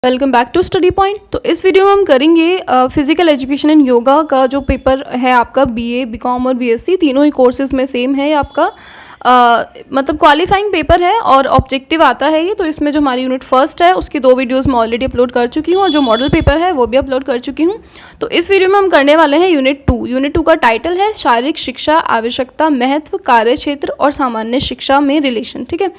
Welcome back to study point. तो इस video में हम करेंगे फिजिकल एजुकेशन एंड योगा का जो पेपर है आपका बीए, बीकॉम और बीएससी तीनों ही कोर्सेज में सेम है। आपका मतलब क्वालिफाइंग पेपर है और ऑब्जेक्टिव आता है ये। तो इसमें जो हमारी यूनिट फर्स्ट है उसकी 2 वीडियोस मैं ऑलरेडी अपलोड कर चुकी हूँ और जो मॉडल पेपर है वो भी अपलोड कर चुकी हूँ। तो इस वीडियो में हम करने वाले हैं यूनिट 2। यूनिट 2 का टाइटल है शारीरिक शिक्षा, आवश्यकता, महत्व, कार्य क्षेत्र और सामान्य शिक्षा में रिलेशन। ठीक है,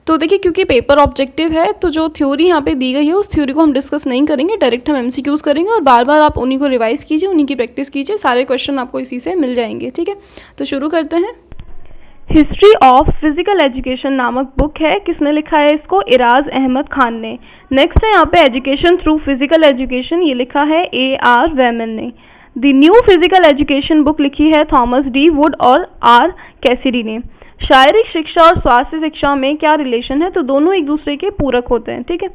तो देखिए क्योंकि पेपर ऑब्जेक्टिव है तो जो थ्योरी यहाँ पे दी गई है उस थ्योरी को हम डिस्कस नहीं करेंगे, डायरेक्ट हम एमसीक्यूज करेंगे और बार बार आप उन्हीं को रिवाइज कीजिए, उन्हीं की प्रैक्टिस कीजिए, सारे क्वेश्चन आपको इसी से मिल जाएंगे। ठीक है, तो शुरू करते हैं। हिस्ट्री ऑफ फिजिकल एजुकेशन नामक बुक है, किसने लिखा है इसको? इराज अहमद खान ने। नेक्स्ट है यहाँ पे एजुकेशन थ्रू फिजिकल एजुकेशन, ये लिखा है AR वेमन ने। The new physical education book लिखी है थॉमस D वुड और R कैसिडी ने। शारीरिक शिक्षा और स्वास्थ्य शिक्षा में क्या रिलेशन है? तो दोनों एक दूसरे के पूरक होते हैं। ठीक है,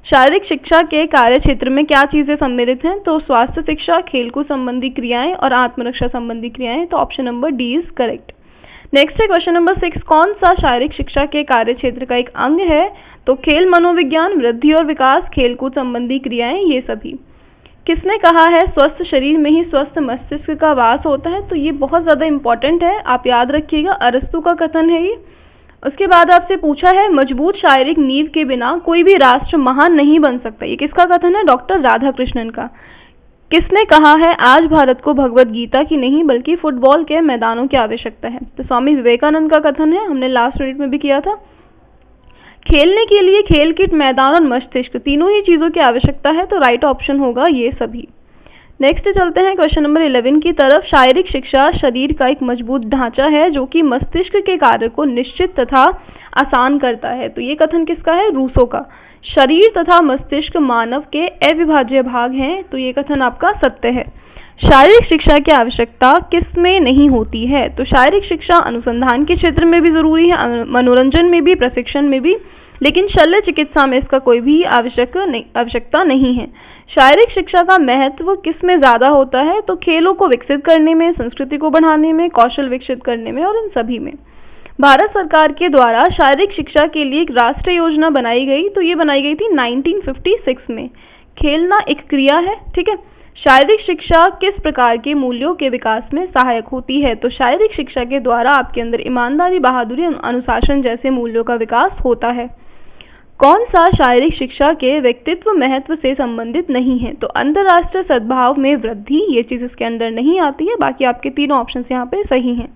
शारीरिक शिक्षा के कार्य क्षेत्र में क्या चीजें सम्मिलित हैं? तो स्वास्थ्य शिक्षा, खेलकूद संबंधी क्रियाएं और आत्मरक्षा संबंधी क्रियाएं। तो option number D is correct. Next है क्वेश्चन नंबर 6, कौन सा शारीरिक शिक्षा के कार्य क्षेत्र का एक अंग है? तो खेल, मनोविज्ञान, वृद्धि और विकास, खेलकूद संबंधी क्रियाएं, ये सभी। किसने कहा है स्वस्थ शरीर में ही स्वस्थ मस्तिष्क का वास होता है? तो ये बहुत ज्यादा इंपॉर्टेंट है, आप याद रखिएगा, अरस्तु का कथन है ये। उसके बाद आपसे पूछा है मजबूत शारीरिक नींव के बिना कोई भी राष्ट्र महान नहीं बन सकता, ये किसका कथन है? डॉक्टर राधाकृष्णन का। किसने कहा है आज भारत को भगवत गीता की नहीं बल्कि फुटबॉल के मैदानों की आवश्यकता है? तो स्वामी विवेकानंद का कथन है, हमने लास्ट यूनिट में भी किया था। खेलने के लिए खेल किट, मैदान और मस्तिष्क तीनों ही चीजों की आवश्यकता है, तो राइट ऑप्शन होगा ये सभी। नेक्स्ट चलते हैं क्वेश्चन नंबर 11 की तरफ। शारीरिक शिक्षा शरीर का एक मजबूत ढांचा है जो कि मस्तिष्क के कार्य को निश्चित तथा आसान करता है। तो ये कथन किसका है? रूसो का। शरीर तथा मस्तिष्क मानव के अविभाज्य भाग हैं, तो ये कथन आपका सत्य है। शारीरिक शिक्षा की आवश्यकता किसमें नहीं होती है? तो शारीरिक शिक्षा अनुसंधान के क्षेत्र में भी जरूरी है, मनोरंजन में भी, प्रशिक्षण में भी, लेकिन शल्य चिकित्सा में इसका कोई भी आवश्यकता नहीं है। शारीरिक शिक्षा का महत्व किस में ज्यादा होता है? तो खेलों को विकसित करने में, संस्कृति को बढ़ाने में, कौशल विकसित करने में और इन सभी में। भारत सरकार के द्वारा शारीरिक शिक्षा के लिए एक राष्ट्रीय योजना बनाई गई, तो ये बनाई गई थी 1956 में। खेलना एक क्रिया है। ठीक है, शारीरिक शिक्षा किस प्रकार के मूल्यों के विकास में सहायक होती है? तो शारीरिक शिक्षा के द्वारा आपके अंदर ईमानदारी, बहादुरी, अनुशासन जैसे मूल्यों का विकास होता है। कौन सा शारीरिक शिक्षा के व्यक्तित्व महत्व से संबंधित नहीं है? तो अंतरराष्ट्रीय सद्भाव में वृद्धि, ये चीज इसके अंदर नहीं आती है, बाकी आपके तीनों ऑप्शन यहाँ पे सही हैं।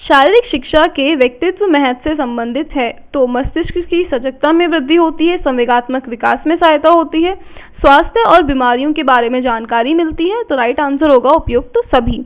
शारीरिक शिक्षा के व्यक्तित्व महत्व से संबंधित है, तो मस्तिष्क की सजगता में वृद्धि होती है, संवेगात्मक विकास में सहायता होती है, स्वास्थ्य और बीमारियों के बारे में जानकारी मिलती है, तो राइट आंसर होगा उपयुक्त सभी।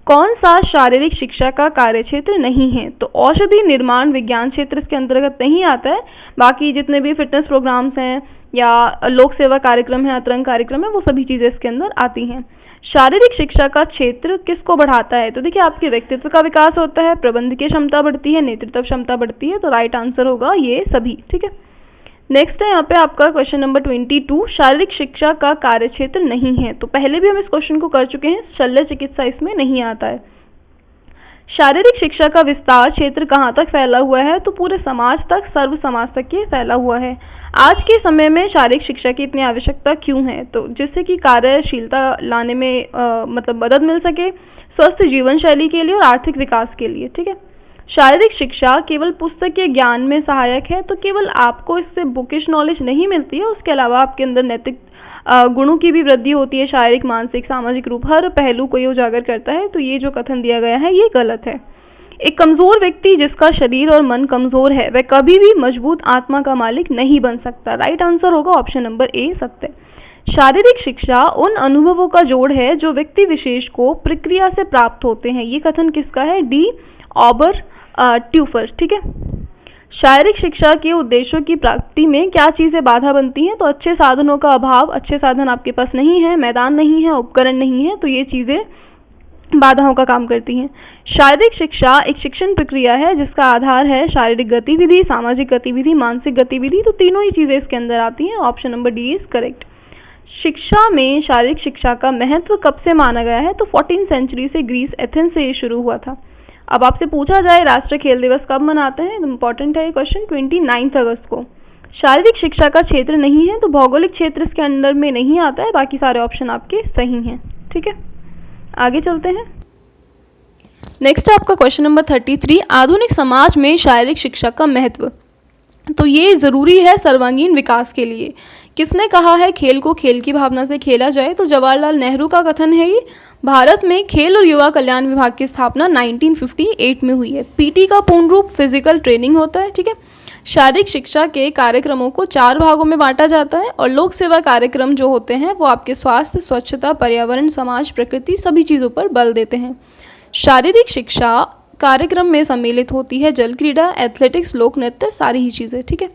कौन सा शारीरिक शिक्षा का कार्य क्षेत्र नहीं है? तो औषधि निर्माण विज्ञान क्षेत्र इसके अंतर्गत नहीं आता है, बाकी जितने भी फिटनेस प्रोग्राम्स हैं या लोक सेवा कार्यक्रम है, अतरंग कार्यक्रम है, वो सभी चीजें इसके अंदर आती हैं। शारीरिक शिक्षा का क्षेत्र किसको बढ़ाता है? तो देखिए आपके व्यक्तित्व का विकास होता है, प्रबंधकीय क्षमता बढ़ती है, नेतृत्व क्षमता बढ़ती है, तो राइट आंसर होगा ये सभी। ठीक है, नेक्स्ट है यहाँ पे आपका क्वेश्चन नंबर 22, शारीरिक शिक्षा का कार्य क्षेत्र नहीं है। तो पहले भी हम इस क्वेश्चन को कर चुके हैं, शल्य चिकित्सा इसमें नहीं आता है। शारीरिक शिक्षा का विस्तार क्षेत्र कहाँ तक फैला हुआ है? तो पूरे समाज तक, सर्व समाज तक ये फैला हुआ है। आज के समय में शारीरिक शिक्षा की इतनी आवश्यकता क्यों है? तो जिससे कि कार्यशीलता लाने में मतलब मदद मिल सके, स्वस्थ जीवन शैली के लिए और आर्थिक विकास के लिए। ठीक है, शारीरिक शिक्षा केवल पुस्तकीय ज्ञान में सहायक है, तो केवल आपको इससे बुकिश नॉलेज नहीं मिलती है, उसके अलावा आपके अंदर नैतिक गुणों की भी वृद्धि होती है। शारीरिक, मानसिक, सामाजिक रूप हर पहलू को ये उजागर करता है, तो ये जो कथन दिया गया है ये गलत है। एक कमजोर व्यक्ति जिसका शरीर और मन कमजोर है वह कभी भी मजबूत आत्मा का मालिक नहीं बन सकता। राइट आंसर होगा ऑप्शन नंबर ए सत्य। शारीरिक शिक्षा उन अनुभवों का जोड़ है जो व्यक्ति विशेष को प्रक्रिया से प्राप्त होते हैं, ये कथन किसका है? D ऑबर ट्यूफर। ठीक है, शारीरिक शिक्षा के उद्देश्यों की प्राप्ति में क्या चीजें बाधा बनती हैं? तो अच्छे साधनों का अभाव, अच्छे साधन आपके पास नहीं है, मैदान नहीं है, उपकरण नहीं है, तो ये चीजें बाधाओं का काम करती हैं। शारीरिक शिक्षा एक शिक्षण प्रक्रिया है जिसका आधार है शारीरिक गतिविधि, सामाजिक गतिविधि, मानसिक गतिविधि, तो तीनों ही चीजें इसके अंदर आती हैं। Option number D is correct. शिक्षा में शारीरिक शिक्षा का महत्व कब से माना गया है? तो 14वीं सेंचुरी से, ग्रीस, एथेंस से ये शुरू हुआ था। अब आपसे पूछा जाए राष्ट्रीय खेल दिवस कब मनाते हैं? इंपॉर्टेंट है ये क्वेश्चन, 29 अगस्त को। शारीरिक शिक्षा का क्षेत्र नहीं है, तो भौगोलिक क्षेत्र इसके अंडर में नहीं आता है। बाकी सारे ऑप्शन आपके सही हैं। ठीक है, आगे चलते हैं। नेक्स्ट है आपका क्वेश्चन नंबर 33, आधुनिक समाज में शारीरिक शिक्षा का महत्व। तो ये ज़रूरी है सर्वांगीण विकास के लिए। किसने कहा है खेल को खेल की भावना से खेला जाए? तो जवाहरलाल नेहरू का कथन है ये। भारत में खेल और युवा कल्याण विभाग की स्थापना 1958 में हुई है। पीटी का पूर्ण रूप फिजिकल ट्रेनिंग होता है। ठीक है, शारीरिक शिक्षा के कार्यक्रमों को 4 भागों में बांटा जाता है और लोक सेवा कार्यक्रम जो होते हैं वो आपके स्वास्थ्य, स्वच्छता, पर्यावरण, समाज, प्रकृति सभी चीज़ों पर बल देते हैं। शारीरिक शिक्षा कार्यक्रम में सम्मिलित होती है जल क्रीड़ा, एथलेटिक्स, लोक नृत्य, सारी ही चीज़ें। ठीक है,